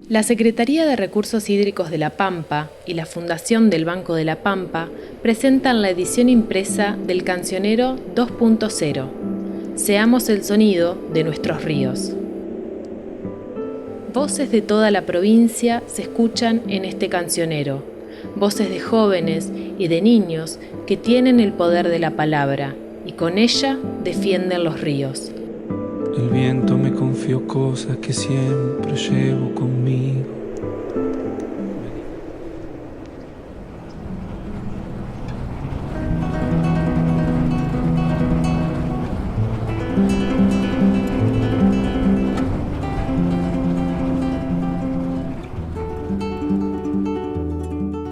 La Secretaría de Recursos Hídricos de La Pampa y la Fundación del Banco de la Pampa presentan la edición impresa del Cancionero 2.0. Seamos el sonido de nuestros ríos. Voces de toda la provincia se escuchan en este cancionero. Voces de jóvenes y de niños que tienen el poder de la palabra y con ella defienden los ríos. El viento me confió cosas que siempre llevo conmigo.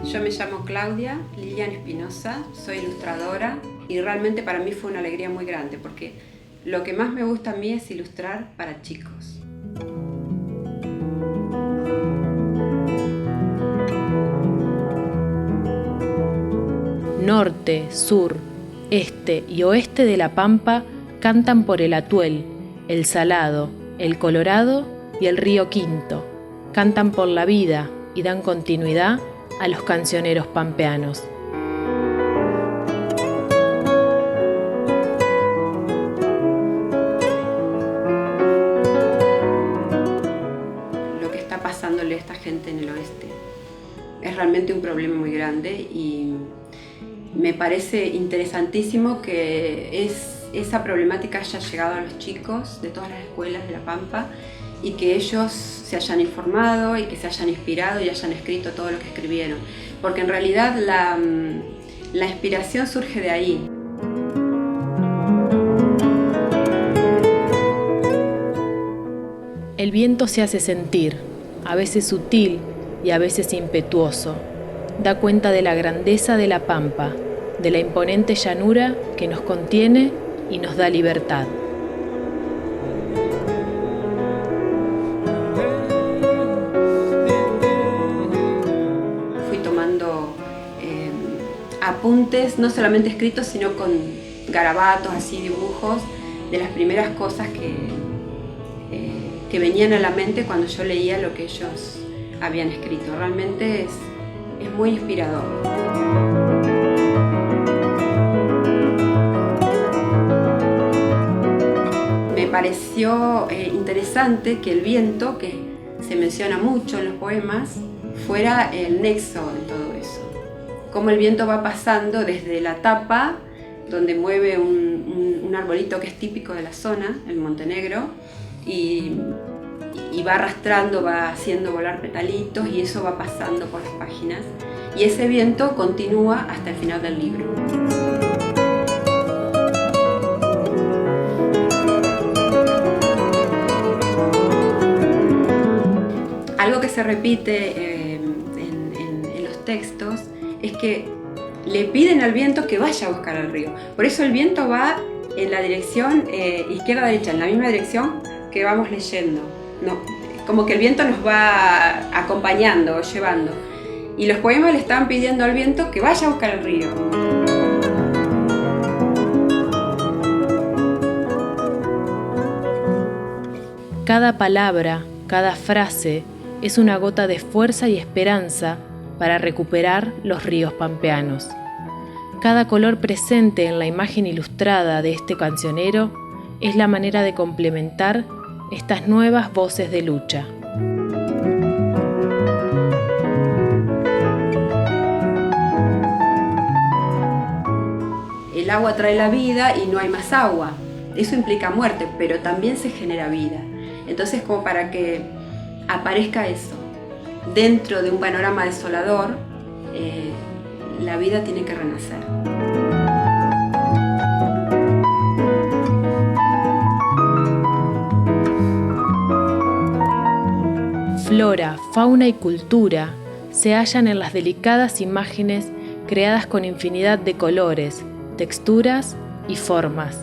Yo me llamo Claudia Lilian Espinosa, soy ilustradora y realmente para mí fue una alegría muy grande porque lo que más me gusta a mí es ilustrar para chicos. Norte, sur, este y oeste de La Pampa cantan por el Atuel, el Salado, el Colorado y el Río Quinto. Cantan por la vida y dan continuidad a los cancioneros pampeanos. Lo que está pasándole a esta gente en el oeste es realmente un problema muy grande y me parece interesantísimo que esa problemática haya llegado a los chicos de todas las escuelas de La Pampa y que ellos se hayan informado y que se hayan inspirado y hayan escrito todo lo que escribieron. Porque en realidad la inspiración surge de ahí. El viento se hace sentir, a veces sutil y a veces impetuoso. Da cuenta de la grandeza de La Pampa, de la imponente llanura que nos contiene y nos da libertad. Fui tomando apuntes, no solamente escritos, sino con garabatos, así dibujos, de las primeras cosas que venían a la mente cuando yo leía lo que ellos habían escrito. Realmente es muy inspirador. Me pareció interesante que el viento, que se menciona mucho en los poemas, fuera el nexo de todo eso. Cómo el viento va pasando desde la tapa, donde mueve un arbolito que es típico de la zona, el Montenegro, y va arrastrando, va haciendo volar petalitos y eso va pasando por las páginas. Y ese viento continúa hasta el final del libro. Algo que se repite en los textos es que le piden al viento que vaya a buscar al río. Por eso el viento va en la dirección izquierda-derecha, en la misma dirección que vamos leyendo. No, como que el viento nos va acompañando, llevando. Y los poemas le están pidiendo al viento que vaya a buscar el río. Cada palabra, cada frase es una gota de fuerza y esperanza para recuperar los ríos pampeanos. Cada color presente en la imagen ilustrada de este cancionero es la manera de complementar estas nuevas voces de lucha. El agua trae la vida y no hay más agua. Eso implica muerte, pero también se genera vida. Entonces, como para que aparezca eso dentro de un panorama desolador, la vida tiene que renacer. Flora, fauna y cultura se hallan en las delicadas imágenes creadas con infinidad de colores, texturas y formas.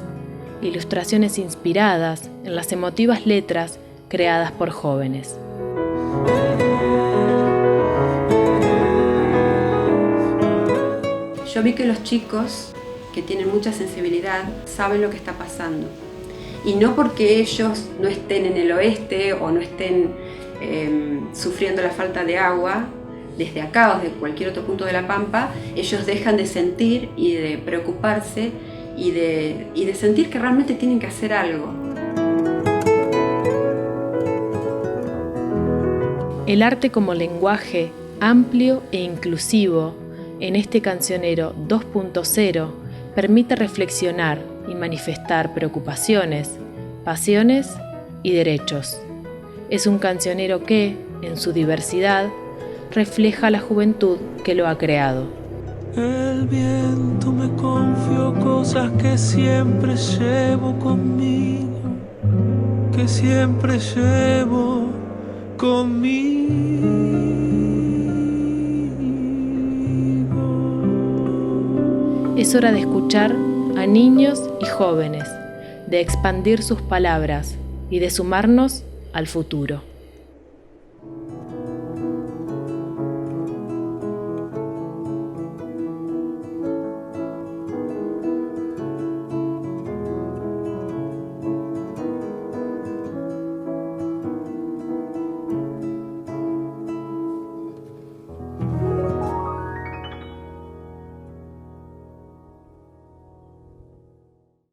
Ilustraciones inspiradas en las emotivas letras creadas por jóvenes. Yo vi que los chicos que tienen mucha sensibilidad saben lo que está pasando. Y no porque ellos no estén en el oeste o no estén sufriendo la falta de agua, desde acá o desde cualquier otro punto de la Pampa, ellos dejan de sentir y de preocuparse y de sentir que realmente tienen que hacer algo. El arte como lenguaje amplio e inclusivo en este cancionero 2.0 permite reflexionar y manifestar preocupaciones, pasiones y derechos. Es un cancionero que, en su diversidad, refleja la juventud que lo ha creado. El viento me confió cosas que siempre llevo conmigo, que siempre llevo conmigo. Es hora de escuchar a niños y jóvenes, de expandir sus palabras y de sumarnos al futuro.